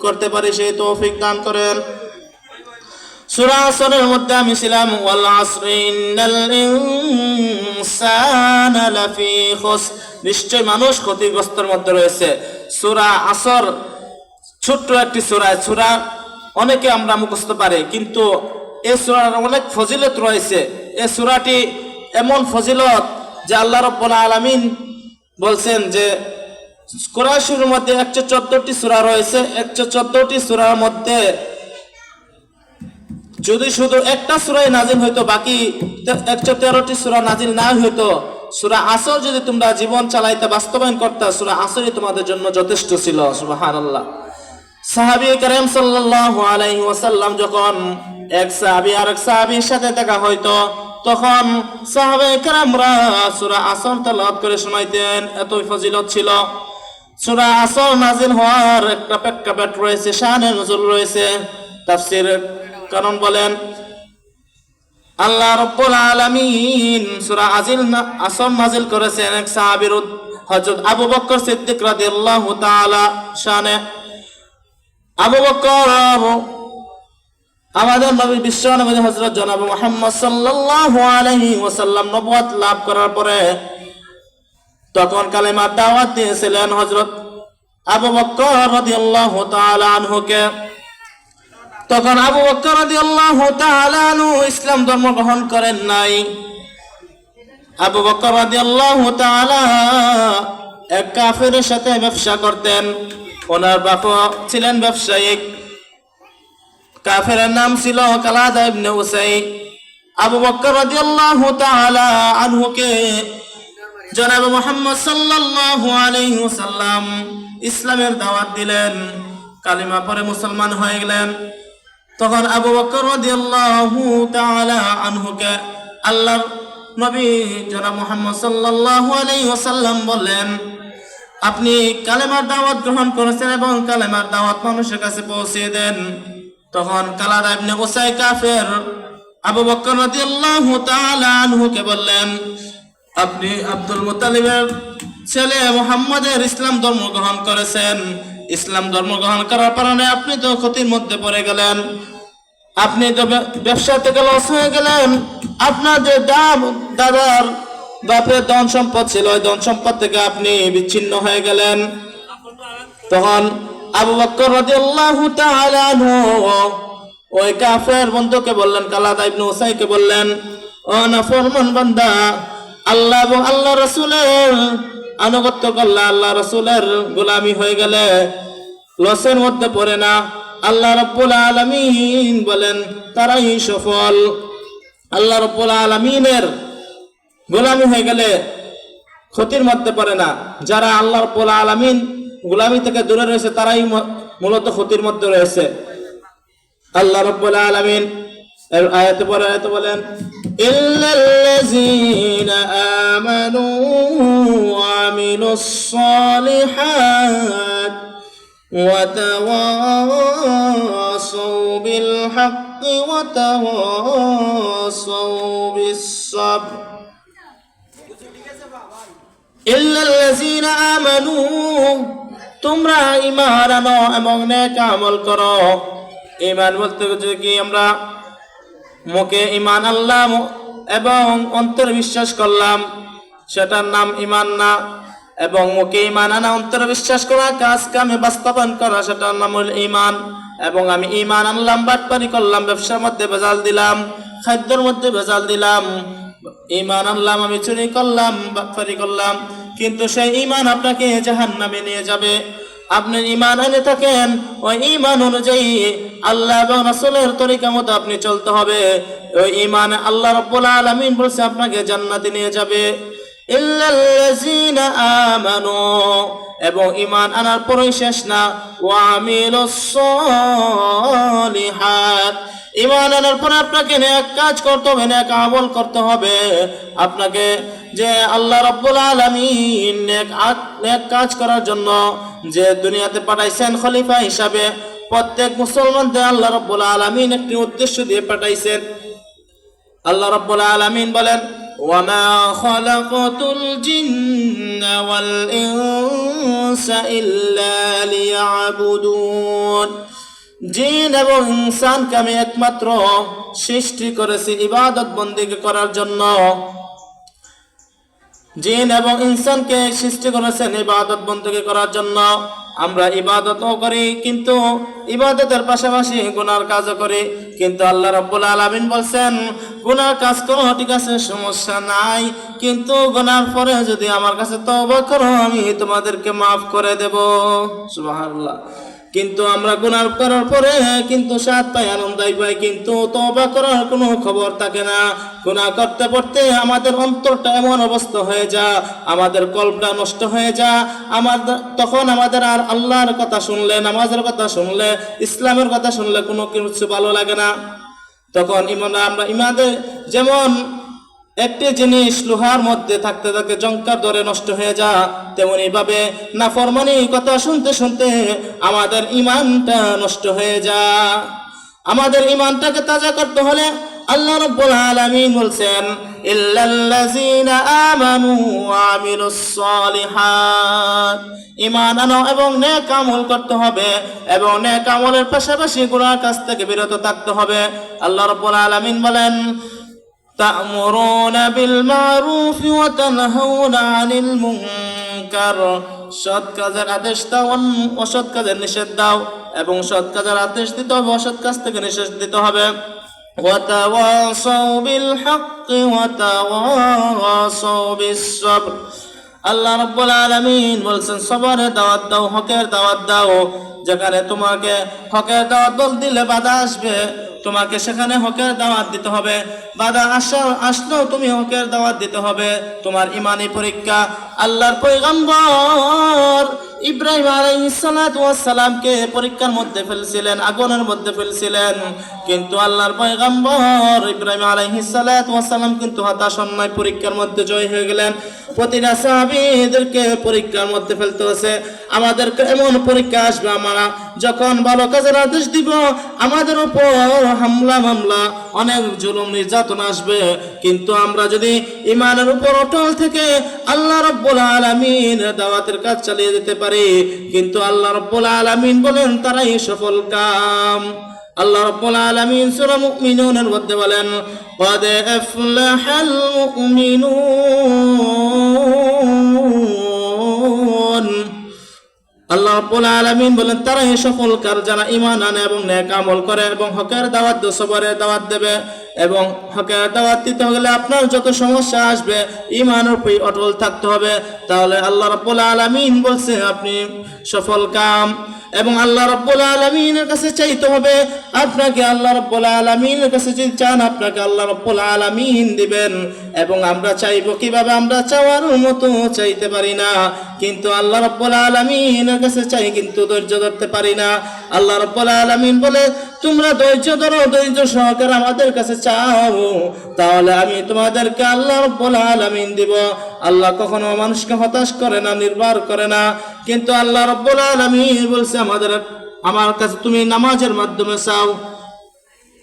করতে পারি, সেই তৌফিক দান করেন। সূরা আসরের মধ্যে আমি ছিলাম, ওয়াল আসরি ইন্নাল ইনসানা লাফি খুসর, নিশ্চয় মানুষ ক্ষতিগ্রস্তের মধ্যে রয়েছে। সূরা আসর ছোট্ট একটি সূরা অনেকে আমরা মুখস্থ পারি, কিন্তু এই সূরার অনেক ফজিলত রয়েছে। এই সূরাটি এমন ফজিলত যে আল্লাহ রাব্বুল আলামিন বলছেন যে কুরাইশের মধ্যে 114টি সূরা রয়েছে। 114টি সূরার মধ্যে যদি শুধু একটা সূরাই নাজিল হইতো, বাকি 113টি সূরা নাজিল না হইতো, সূরা আসর যদি তোমরা জীবন চালাইতে বাস্তবায়ন করতে, সূরা আসরই তোমাদের জন্য যথেষ্ট ছিল। সুবহানাল্লাহ। সাহাবী কারীম সাল্লাল্লাহু আলাইহি ওয়াসাল্লাম যখন এক সাহাবী আরেক সাহাবীর সাথে দেখা হইতো, তখন সাহাবায়ে কেরামরা সূরা আসর তেলাওয়াত করে শোনাইতেন, এতই ফজিলত ছিল। সূরা আসর নাজিল হওয়ার একটা প্রেক্ষাপট রয়েছে, শানে নজুল রয়েছে। তাফসীর কারণ বলেন, আল্লাহ রাব্বুল আলামিন সূরা আসর নাজিল করেছেন এক সাহাবীর হযরত আবু বকর সিদ্দিক রাদিয়াল্লাহু তাআলা শানে। আবু বকর আমাদের নবী বিশ্ব নবী হযরত জনাব মুহাম্মদ সাল্লাল্লাহু আলাইহি ওয়াসাল্লাম নবুয়ত লাভ করার পরে তখন কালেমার দাওয়াত দিয়েছিলেন হযরত আবু বকর রাদিয়াল্লাহু তাআলা আনহুকে। তখন আবু বকর রাদিয়াল্লাহু তাআলা আনহু ইসলাম ধর্ম গ্রহণ করেন নাই। আবু বকর রাদিয়াল্লাহু তাআলা এক কাফেরের সাথে ব্যবসা করতেন। ওনার বাবা ছিলেন ব্যবসায়িক, কাফেরের নাম ছিল কালাদা ইবনে উসাই। আবু বকর রাদিয়াল্লাহু তাআলা আনহুকে জনাব মুহাম্মদ সাল্লাল্লাহু আলাইহি ওয়াসাল্লাম ইসলামের দাওয়াত দিলেন, কালিমা পড়ে মুসলমান হয়ে গেলেন। তখন আবু বকর রাদিয়াল্লাহু তাআলা আনহুকে আল্লাহর নবী জনাব মুহাম্মদ সাল্লাল্লাহু আলাইহি ওয়াসাল্লাম বললেন, আপনি কালেমার দাওয়াত গ্রহণ করেছেন এবং কালেমার দাওয়াত মানুষের কাছে পৌঁছে দেন। তখন কালাদা ইবনে উসাই কাফের আবু বকর রাদিয়াল্লাহু তাআলা আনহুকে বললেন, আপনি আব্দুল মুত্তালিবের ছেলে মুহাম্মদের ইসলাম ধর্ম গ্রহণ করেছেন। ইসলাম ধর্ম গ্রহণ করার কারণে আপনি তো ক্ষতির মধ্যে পড়ে গেলেন, আপনি তো ব্যবসা থেকে লস হয়ে গেলেন। আপনার যে দাদার বাপের ধন সম্পদ ছিল, ওই ধন সম্পদ থেকে আপনি বিচ্ছিন্ন হয়ে গেলেন। তখন আবু বকর রাদিয়াল্লাহু তাআলা আনহু ওই কাফের বন্ধুকে বললেন, কালাদা ইবনে উসাইকে বললেন, ও নাফরমান বান্দা, আল্লাহ এবং আল্লাহ রাসূলের আনুগত্য করলে, আল্লাহ রাসূলের গোলামি হয়ে গেলে লসের মধ্যে পড়ে না। আল্লাহ রাব্বুল আলামিন বলেন তারাই সফল। আল্লাহ রাব্বুল আলামিনের গোলামি হয়ে গেলে ক্ষতির মধ্যে পড়ে না। যারা আল্লাহ রাব্বুল আলামিন গোলামি থেকে দূরে রয়েছে তারাই মূলত ক্ষতির মধ্যে রয়েছে। আল্লাহ রাব্বুল আলামিন এর আয়াতে পরে আয়াতে বলেন, ইল্লাল্লাযীনা আমানু ওয়া আমিলুস সালিহাত ওয়া তাওয়াসাউ বিল হাক্কি ওয়া তাওয়াসাউ বিস সাবর। ইল্লাল্লাযীনা আমানু, তোমরা ঈমান আনো এবং নেক আমল করো। ঈমান বলতে কি আমরা মুখে ঈমান আনলাম এবং অন্তরে বিশ্বাস করলাম, সেটার নাম ঈমান না। এবং মুখে ঈমান আনা, অন্তরে বিশ্বাস করা, কাজ কামে বাস্তবায়ন করা, সেটার নাম হল ঈমান। এবং আমি ঈমান আনলাম, বাটপারি করলাম, ব্যবসার মধ্যে ভেজাল দিলাম, খাদ্যের মধ্যে ভেজাল দিলাম, ঈমান আনলাম, আমি চুরি করলাম, বাটপারি করলাম, কিন্তু সেই ঈমান আপনাকে জাহান্নামে নিয়ে যাবে। আপনি ঈমান আনে থাকেন, ওই ঈমান অনুযায়ী আল্লাহ এবং রাসূলের তরিকা মতো আপনি চলতে হবে। ওই ঈমান আল্লাহ রাব্বুল আলামিন বলছে আপনাকে জান্নাতে নিয়ে যাবে। ইল্লাল্লাযীনা আমানু, এবং ঈমান আনার পরেই শেষ না, ওয়া আমিলুস সালিহাত, ঈমান আনার পরে আপনাকে নেক কাজ করতে হবে, নেক আমল করতে হবে। আপনাকে যে আল্লাহ রাব্বুল আলামিন নেক কাজ করার জন্য যে দুনিয়াতে পাঠাইছেন খলিফা হিসাবে, প্রত্যেক মুসলমানদের আল্লাহ রাব্বুল আলামিন একটি উদ্দেশ্য দিয়ে পাঠাইছেন। আল্লাহ রাব্বুল আলামিন বলেন, ওয়ামা খালাকাতুল জিন্না ওয়াল ইনসা ইল্লা লিয়াবুদুন, জিন এবং ইনসানকে আমি একমাত্র সৃষ্টি করেছি ইবাদত বন্দেগী করার জন্য। জিন এবং ইনসানকে সৃষ্টি করেছেন ইবাদত বন্দেগী করার জন্য। আমরা ইবাদতও করি, কিন্তু ইবাদতের পাশাপাশি গুনার কাজও করি। কিন্তু আল্লাহ রাব্বুল আলামিন বলছেন, গুনার কাজ করো ঠিক আছে, সমস্যা নাই, কিন্তু গুনার পরে যদি আমার কাছে তওবা করো আমি তোমাদেরকে মাফ করে দেব। সুবহানাল্লাহ। কিন্তু আমরা গুনাহ করার পরে কিন্তু স্বাদ পাই, আনন্দই পাই, কিন্তু তওবা করার কোনো খবর থাকে না। গুনাহ করতে করতে আমাদের অন্তরটা এমন অবস্থা হয়ে যায়, আমাদের কলবটা নষ্ট হয়ে যায়। তখন আমাদের আর আল্লাহর কথা শুনলে, নামাজের কথা শুনলে, ইসলামের কথা শুনলে কোনো কিছু ভালো লাগে না। তখন আমরা ইমানে যেমন একটি জিনিস লোহার মধ্যে থাকতে থাকে জংকার ধরে নষ্ট হয়ে যায়, তেমনি ভাবে নাফরমানি কথা শুনতে শুনতে আমাদের ঈমানটা নষ্ট হয়ে যায়। আমাদের ঈমানটাকে তাজা করতে হলে আল্লাহ রাব্বুল আলামিন বলছেন, ইল্লাল্লাযীনা আমানু ওয়া আমিলুস সালিহাত, ঈমান আনো এবং নেক আমল করতে হবে, এবং নেক আমলের পাশাপাশি গুনাহের কাছ থেকে বিরত থাকতে হবে। আল্লাহ রাব্বুল আলামিন বলেন, তা'মুরুনা বিল মা'রুফ ওয়া তানহাউনা আনিল মুনকার, সৎ কাজের আদেশ দাও, অসৎ কাজের নিষেধ দাও, এবং সৎ কাজের আদেশ দিতে হবে, অসৎ কাজ থেকে নিষেধ দিতে হবে। ওয়া তাওয়াসাউ বিল হাক্কি ওয়া তাওয়াসাউ বিস সাবর, আল্লাহ রাব্বুল আলামিন বলছেন সবরের দাওয়াত দাও, হকের দাওয়াত দাও। যেখানে তোমাকে হকের দাওয়াত দিলে বাধা আসবে, তোমাকে সেখানে হকের দাওয়াত দিতে হবে। বাধা আসলেও তুমি হকের দাওয়াত দিতে হবে। তোমার ইমানি পরীক্ষা, আল্লাহর পয়গম্বর ইব্রাহিম আলাইহিস সালাতু ওয়াস সালামকে পরীক্ষার মধ্যে ফেলছিলেন, আগুনের মধ্যে ফেলছিলেন, কিন্তু আল্লাহর পয়গম্বর ইব্রাহিম আলাইহিস সালাতু ওয়াস সালাম কিন্তু হতাশ হন নাই, পরীক্ষার মধ্যে জয় হয়ে গেলেন। প্রতিটা সাহাবীদেরকে পরীক্ষার মধ্যে ফেলতে হয়েছে। আমাদেরকে এমন পরীক্ষা আসবে, আমরা যখন ভালো কাজের আদেশ দিব আমাদের উপর হামলা মামলা, অনেক জুলুম নির্যাতন আসবে, কিন্তু আমরা যদি ঈমানের উপর অটল থেকে আল্লাহ রাব্বুল আলামিনের দাওয়াতের কাজ চালিয়ে যেতে পারি, কিন্তু আল্লাহ রাব্বুল আলামিন বলেন তারাই সফল কাম। আল্লাহ রাব্বুল আলামিন সূরা মুমিনুনের মধ্যে বলেন, ক্বাদ আফলাহাল মুমিনুন, আল্লাহ রাব্বুল আলামিন বলেন তারাই সফল কার যারা ঈমান আনে এবং নেক আমল করে এবং হকের দাওয়াত দেয়, সবরের দাওয়াত দেবে। এবং হকের দাওয়াত দিতে হলে আপনার যত সমস্যা আসবে ঈমানের উপর অটল থাকতে হবে, তাহলে আল্লাহ রাব্বুল আলামিন বলছে আপনি সফল কাম। এবং আল্লাহ রাব্বুল আলামিনের কাছে চাইতে হবে আপনাকে, আল্লাহ রাব্বুল আলামিনের কাছে যদি চান আপনাকে আল্লাহ রাব্বুল আলামিন দিবেন। এবং আমরা চাইবো কিভাবে? আমরা চাওয়ার মতো চাইতে পারি না, কিন্তু আল্লাহ রাব্বুল আলামিনের কাছে চাই কিন্তু ধৈর্য ধরতে পারি না। আল্লাহ রাব্বুল আলামিন বলে তোমরা ধৈর্য ধরো, ধৈর্য সহকারে আমাদের কাছে চাও, তাহলে আমি তোমাদেরকে আল্লাহ রাব্বুল আলামিন দিব। আল্লাহ কখনো মানুষকে হতাশ করে না, নির্ভর করে না, কিন্তু আল্লাহ রাব্বুল আলামিন বলছে আমার কাছে তুমি নামাজের মাধ্যমে চাও।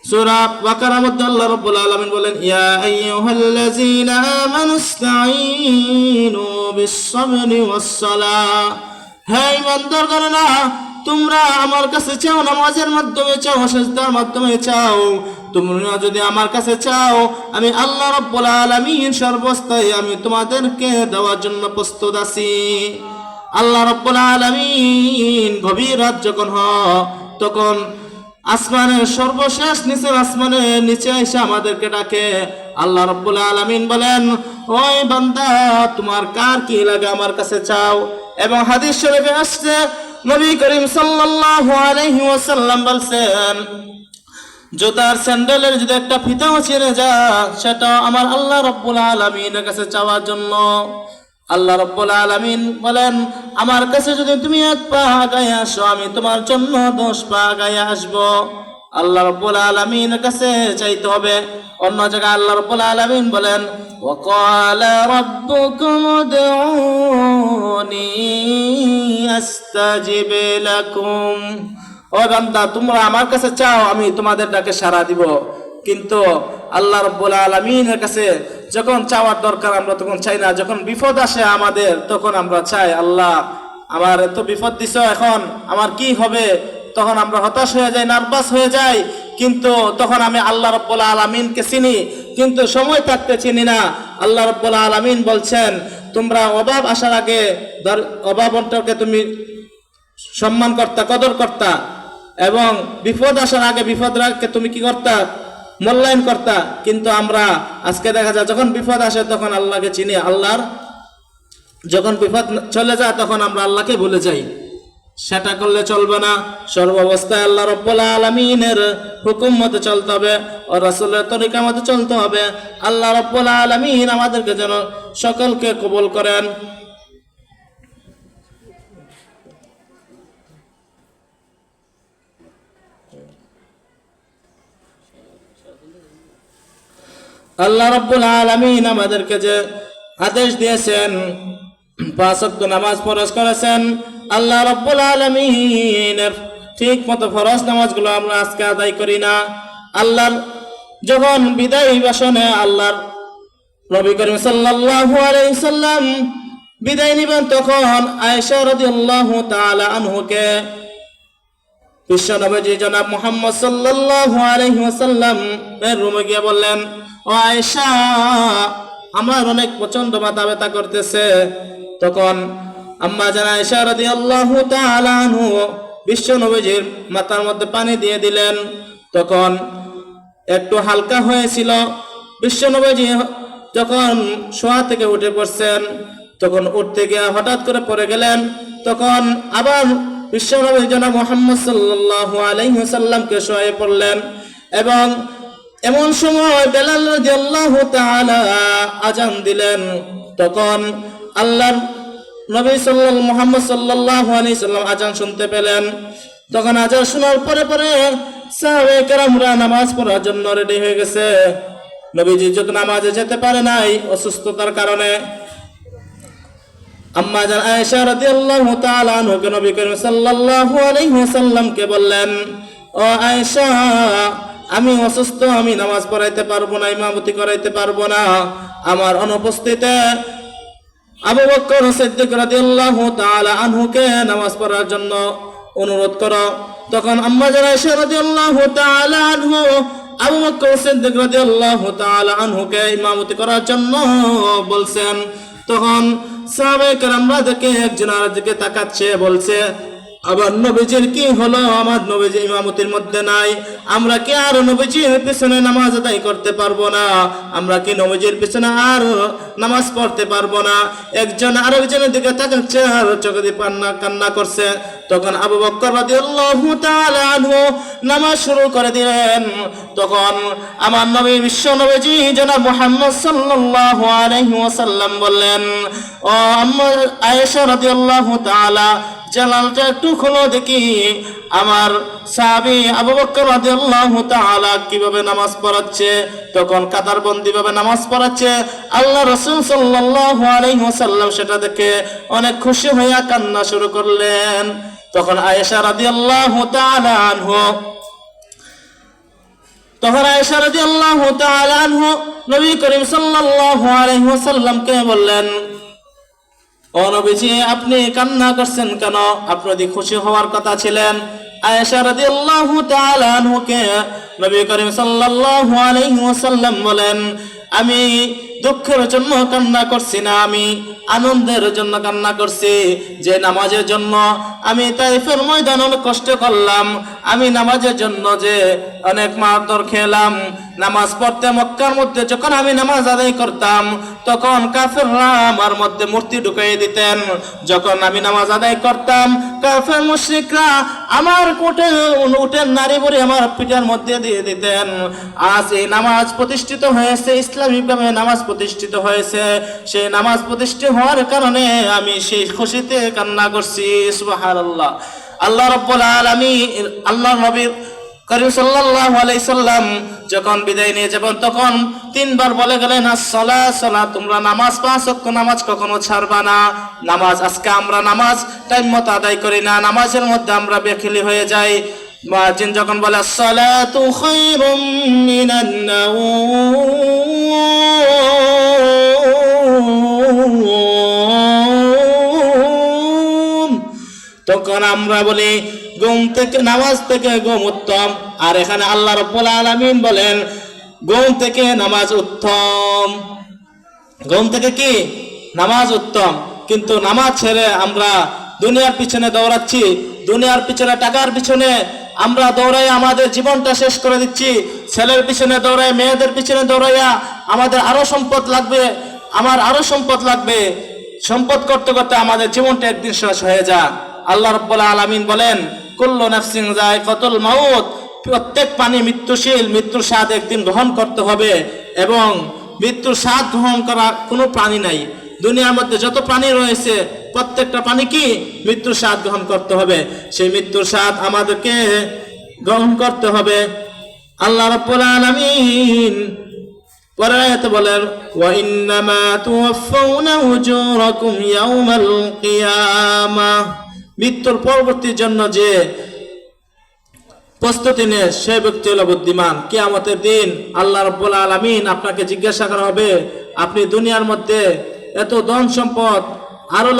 সূরা বাকারার মধ্যে আল্লাহ রাব্বুল আলামিন বলেন, ইয়া আইয়ুহাল্লাযীনা আমানুস্তাঈনু বিস-সাবরি ওয়াস-সালাহ, হে ঈমানদারগণেরা তোমরা আমার কাছে চাও, নামাজের মাধ্যমে চাও, সিজদার মাধ্যমে চাও। তোমরা যদি আমার কাছে চাও আমি আল্লাহ রাব্বুল আলামিন সর্বস্থায়ী আমি তোমাদেরকে দেওয়ার জন্য প্রস্তুত আছি। আল্লাহ রাব্বুল আলামিন গভীর রাত যখন হয় তখন আসমানের সর্বশেষ নিচের আসমানের নিচে এসে আমাদেরকে ডাকে। আল্লাহ রাব্বুল আলামিন বলেন, ওই বান্দা তোমার কার কি লাগে আমার কাছে চাও। এবং হাদিস শরীফে আসছে নবী করিম সাল্লাল্লাহু আলাইহি ওয়াসাল্লাম বলছেন, জুতার স্যান্ডেলের যদি একটা ফিতাও ছিঁড়ে যায় সেটা আমার আল্লাহ রাব্বুল আলামিনের কাছে চাওয়ার জন্য। আল্লাহ রাব্বুল আলামিন বলেন, আমার কাছে যদি তুমি এক পা আগায় আসো আমি তোমার জন্য 10 পা আগায় আসবো। আল্লাহ রাব্বুল আলামিনের কাছে চাইতে হবে। অন্য জায়গায় আল্লাহ রাব্বুল আলামিন বলেন, ওয়া ক্বালা রাব্বুকুম উদউনি আস্তাজিব লাকুম, ও বান্দা তোমরা আমার কাছে চাও আমি তোমাদের ডাকে সাড়া দিব। কিন্তু আল্লাহ রাব্বুল আলামিনের কাছে যখন চাওয়ার দরকার আমরা তখন চাই না, যখন বিপদ আসে আমাদের তখন আমরা চাই আল্লাহ আমার এত বিপদ দিছ, এখন আমার কি হবে, তখন আমরা হতাশ হয়ে যাই, নার্ভাস হয়ে যাই। কিন্তু তখন আমি আল্লাহ রাব্বুল আলামিনকে চিনি, কিন্তু সময় থাকতে চিনি না। আল্লাহ রাব্বুল আলামিন বলছেন, তোমরা অভাব আসার আগে অভাবটাকে তুমি সম্মান করতা, কদর করতা, এবং বিপদ আসার আগে বিপদকে তুমি কি করতা, মূল্যায়ন করতা। কিন্তু আমরা আজকে দেখা যায় যখন বিপদ আসে তখন আল্লাহকে চিনি, আল্লাহর যখন বিপদ চলে যায় তখন আমরা আল্লাহকে ভুলে যাই। সেটা করলে চলবে না। সর্বাবস্থায় আল্লাহ রাব্বুল আলামিনের হুকুম মতে চলতে হবে ও রাসূলের তরিকা মতে চলতে হবে। আল্লাহ রাব্বুল আলামিন আমাদেরকে যেন সকলকে কবুল করেন। আল্লাহ রাব্বুল আলামিন আমাদেরকে যে আদেশ দিয়েছেন, 5 ওয়াক্ত নামাজ ফরজ করেছেন, আল্লাহ রাব্বুল আলামিনের ঠিক মতো ফরজ নামাজগুলো আমরা আজকে আদায় করি না। আল্লাহর যখন বিদায় ভাষণে আল্লাহর নবী করিম সাল্লাল্লাহু আলাইহি সাল্লাম বিদায় নিবেন, তখন আয়েশা রাদিয়াল্লাহু তাআলা আনহুকে বিশ্ব নবী জনাব মুহাম্মদ সাল্লাল্লাহু আলাইহি ওয়াসাল্লাম এর রুমে গিয়ে বললেন, ও আয়েশা, আমার অনেক প্রচন্ড মাথা ব্যথা করতেছে। তখন আম্মা জান আয়েশা রাদিয়াল্লাহু তাআলা আনহু বিশ্ব নবীজির মাথার মধ্যে পানি দিয়ে দিলেন। তখন একটু হালকা হয়েছিল। বিশ্ব নবীজি যখন শোয়া থেকে উঠে পড়ছেন, তখন উঠতে গিয়ে হঠাৎ করে পড়ে গেলেন। তখন আবার বিশ্ব নবী জনাব মুহাম্মদ সাল্লাল্লাহু আলাইহি ওয়াসাল্লামকে শোয়ায়ে পড়লেন এবং এমন সময় বেলাল রাদিয়াল্লাহু তাআলা আযান দিলেন। তখন আল্লাহর নবী মুহাম্মদ সাল্লাল্লাহু আলাইহি সাল্লাম আযান শুনতে পেলেন। তখন আযান শোনার পরে পরে সাহাবায়ে কেরামরা নামাজ পড়ার জন্য রেডি হয়ে গেছে। নবীজি যখন নামাজে যেতে পারে নাই অসুস্থতার কারণে, আম্মা জান আয়েশা রাদিয়াল্লাহু তাআলা আনহাকে নবী করিম সাল্লাল্লাহু আলাইহি ওয়াসাল্লামকে বললেন, ও আয়েশা, আমি অসুস্থ, আমি নামাজ পড়াইতে পারবো না, ইমামতি করাইতে পারবো না। আমার অনুপস্থিতিতে আবু বকর সিদ্দিক রাদিয়াল্লাহু তাআলা আনহুকে নামাজ পড়ার জন্য অনুরোধ করো। তখন আম্মা জান আয়েশা রাদিয়াল্লাহু তাআলা আনহু আবু বকর সিদ্দিক রাদিয়াল্লাহু তাআলা আনহুকে ইমামতি করার জন্য বলছেন। তখন সাহাবায়ে কেরামরা দেখে একজন আরেকজনকে তাকাচ্ছে, বলছে, আবার নবীজির কি হলো? আমার নবীজি ইমামতির মধ্যে নাই, আমরা কি আর নবীজির পিছনে নামাজ আদায় করতে পারবো না? আমরা কি নবীজির পিছনে আর নামাজ পড়তে পারবো না? একজন আরেকজনের দিকে তাকাচ্ছে আর চোখে দিয়ে কান্না করছে। তখন আবু বকর রাদিয়াল্লাহু তাআলা আনহু নামাজ শুরু করে দিলেন। তখন আমার নবী বিশ্ব নবীজি জনাব মুহাম্মদ সাল্লাল্লাহু আলাইহি ওয়াসাল্লাম বললেন, ও আম্মা আয়েশা রাদিয়াল্লাহু তাআলা, জানালাটা একটু খোলো দেখি আমার সাহাবী আবু বকর রাদিয়াল্লাহু তাআলা কিভাবে নামাজ পড়াচ্ছে। তখন কাতারবন্দি ভাবে নামাজ পড়াচ্ছে। আল্লাহ রাসূল সাল্লাল্লাহু আলাইহি ওয়াসাল্লাম সেটা দেখে অনেক খুশি হয়ে কান্না শুরু করলেন। তখন আয়েশা রাদিয়াল্লাহু তাআলা আনহু নবী করিম সাল্লাল্লাহু আলাইহি ওয়াসাল্লামকে বললেন, ও নবীজি, আপনি কান্না করছেন কেন? আপনি খুশি হওয়ার কথা ছিলেন। আয়েশা রাদিয়াল্লাহু তাআলা আনহুকে নবী করিম সাল্লাল্লাহু আলাইহি ওয়াসাল্লাম বলেন, আমি দুঃখের জন্য কান্না করছি না, আমি আনন্দের জন্য কান্না করছি। যে নামাজের জন্য আমি তাইফের ময়দানে অনেক কষ্ট করলাম, আমি নামাজের জন্য যে অনেক মারধর খেলাম। নামাজ পড়তে মক্কার মধ্যে যখন আমি নামাজ আদায় করতাম, তখন কাফেররা আমার মধ্যে মূর্তি ঢুকিয়ে দিতেন। যখন আমি নামাজ আদায় করতাম, কাফের মুশরিকরা আমার উটের নারী ভরে আমার পিঠের মধ্যে দিয়ে দিতেন। আজ এই নামাজ প্রতিষ্ঠিত হয়েছে, ইসলামিকভাবে নামাজ প্রতিষ্ঠিত হয়েছে। সেই নামাজ প্রতিষ্ঠিত হওয়ার কারণে আমি সেই খুশিতে কান্না করছি। সুবহানাল্লাহ। আল্লাহ রাব্বুল আলামিন, আল্লাহ নবী করিম সাল্লাল্লাহু আলাইহি সাল্লাম যখন বিদায় নিয়ে যাবেন, তখন 3 বার বলে গেলেন, আসসালাহ সালাহ, তোমরা নামাজ 5 ওয়াক্ত নামাজ কখনো ছাড়বা না। নামাজ আজকে আমরা নামাজ টাইম মতো আদায় করি না, নামাজের মধ্যে আমরা বেখিলি হয়ে যাই। মুয়াজ্জিন যখন বলে আসসালাতু খায়রুম মিনান নাওম, তখন আমরা বলি ঘুম থেকে, নামাজ থেকে ঘুম উত্তম। আর এখানে আল্লাহ রাব্বুল আলামিন বলেন ঘুম থেকে নামাজ উত্তম। ঘুম থেকে কি? নামাজ উত্তম। কিন্তু নামাজ ছেড়ে আমরা দুনিয়ার পিছনে দৌড়াচ্ছি, দুনিয়ার পিছনে, টাকার পিছনে আমরা দৌড়াই আমাদের জীবনটা শেষ করে দিচ্ছি। ছেলের পিছনে দৌড়াই, মেয়েদের পিছনে দৌড়াইয়া আমাদের আরো সম্পদ লাগবে, আমার আরো সম্পদ লাগবে। সম্পদ করতে করতে আমাদের জীবনটা একদিন শেষ হয়ে যায়। আল্লাহ রাব্বুল আলামিন বলেন কুল্লু নাফসিন যায়কাতুল মাউত, প্রত্যেক প্রাণী মৃত্যুশীল, মৃত্যুর স্বাদ একদিন গ্রহণ করতে হবে। এবং মৃত্যুর স্বাদ গ্রহণ করা কোনো প্রাণী নাই দুনিয়ার মধ্যে, যত প্রাণী রয়েছে প্রত্যেকটা প্রাণী কি মৃত্যুর স্বাদ গ্রহণ করতে হবে। সেই মৃত্যুর স্বাদ আমাদেরকে গ্রহণ করতে হবে। আল্লাহ রাব্বুল আলামিন পরে আয়াতে বলেন ওয়া ইন্নামা তুওয়াফাউনা উজুরাকুম ইয়াউমাল কিয়ামাহ, মৃত্যুর পরবর্তীর জন্য যে প্রস্তুতি নেয় সে ব্যক্তি হলো বুদ্ধিমান। কিয়ামতের দিন আল্লাহ রাব্বুল আলামিন আপনাকে জিজ্ঞাসা করা হবে, আপনি দুনিয়ার মধ্যে এত ধন সম্পদ আরো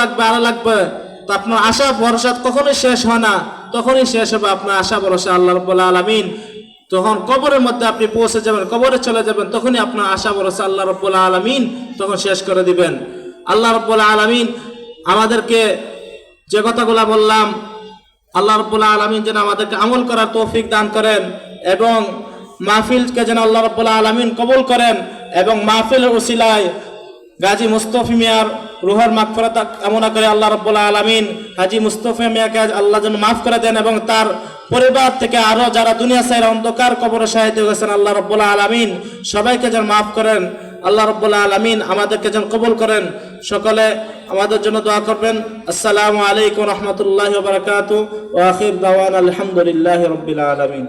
লাগবে, তো আপনার আশা ভরসা কখনোই শেষ হয় না, তখনই শেষ হবে আপনার আশা ভরসা। আল্লাহ রাব্বুল আলামিন তখন কবরের মধ্যে আপনি পৌঁছে যাবেন, কবরে চলে যাবেন, তখনই আপনার আশা ভরসা আল্লাহ রাব্বুল আলামিন তখন শেষ করে দিবেন। আল্লাহ রাব্বুল আলামিন আমাদেরকে যে কথাগুলো বললাম, আল্লাহ রাব্বুল আলামিন যেন আমাদেরকে আমল করার তৌফিক দান করেন এবং মাহফিলকে যেন আল্লাহ রাব্বুল আলামিন কবুল করেন এবং মাহফিলের উসিলায় গাজী মুস্তাফি মিয়ার রুহের মাগফিরাত কামনা করে আল্লাহ রাব্বুল আলামিন হাজী মুস্তাফি মিয়াকে আল্লাহ যেন মাফ করে দেন এবং তার পরিবার থেকে আরো যারা দুনিয়া ছাইরা অন্ধকার কবরে শাহিদ হয়ে গেছেন আল্লাহ রাব্বুল আলামিন সবাইকে যেন মাফ করেন। আল্লাহ রাব্বুল আলামিন আমাদেরকে যেন কবুল করেন। সকলে আমাদের জন্য দোয়া করবেন। আসসালামু আলাইকুম ওয়া রাহমাতুল্লাহি ওয়া বারাকাতুহু ওয়া আখির দাওয়ানা আলহামদুলিল্লাহি রাব্বিল আলামিন।